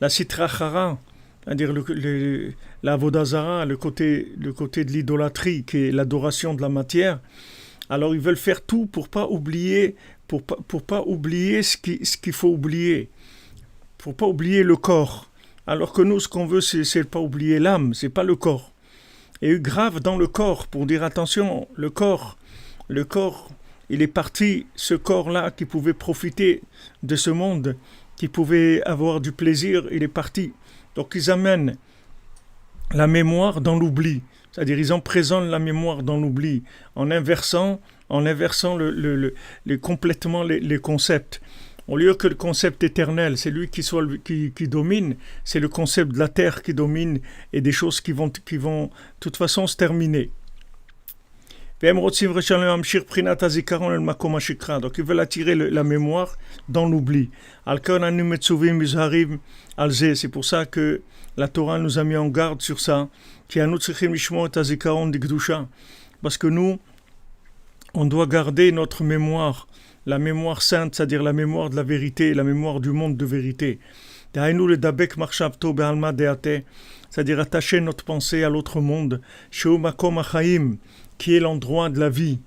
la Sitra Chara, c'est-à-dire la Avodah le côté de l'idolâtrie, qui est l'adoration de la matière. Alors ils veulent faire tout pour pas oublier, pour pas oublier ce qu'il faut oublier, pour pas oublier le corps. Alors que nous, ce qu'on veut, c'est pas oublier l'âme, c'est pas le corps. Et grave dans le corps, pour dire attention, le corps, il est parti, ce corps-là qui pouvait profiter de ce monde, qui pouvait avoir du plaisir, il est parti. Donc ils amènent la mémoire dans l'oubli, c'est-à-dire ils emprisonnent la mémoire dans l'oubli, en inversant complètement les concepts. Au lieu que le concept éternel, c'est lui qui domine, c'est le concept de la terre qui domine et des choses qui vont de toute façon se terminer. Donc ils veulent attirer la mémoire dans l'oubli. C'est pour ça que la Torah nous a mis en garde sur ça. Parce que nous, on doit garder notre mémoire, la mémoire sainte, c'est-à-dire la mémoire de la vérité, la mémoire du monde de vérité. C'est-à-dire attacher notre pensée à l'autre monde, qui est l'endroit de la vie.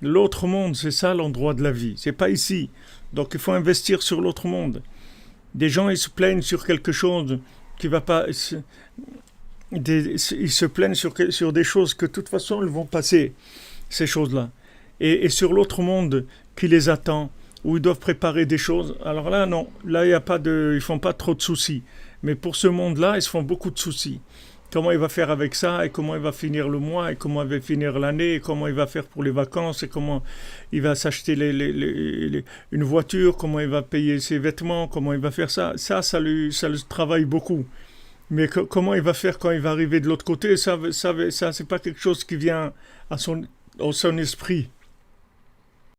L'autre monde, c'est ça l'endroit de la vie, c'est pas ici. Donc il faut investir sur l'autre monde. Des gens, ils se plaignent sur quelque chose qui va pas... ils se plaignent sur des choses que de toute façon, elles vont passer, ces choses-là. Et sur l'autre monde qui les attend, où ils doivent préparer des choses, alors là, non, là, ils font pas trop de soucis. Mais pour ce monde-là, ils se font beaucoup de soucis. Comment il va faire avec ça, et comment il va finir le mois, et comment il va finir l'année, et comment il va faire pour les vacances, et comment il va s'acheter une voiture, comment il va payer ses vêtements, comment il va faire ça. Ça le travaille beaucoup. Mais comment il va faire quand il va arriver de l'autre côté, ça c'est pas quelque chose qui vient à son esprit.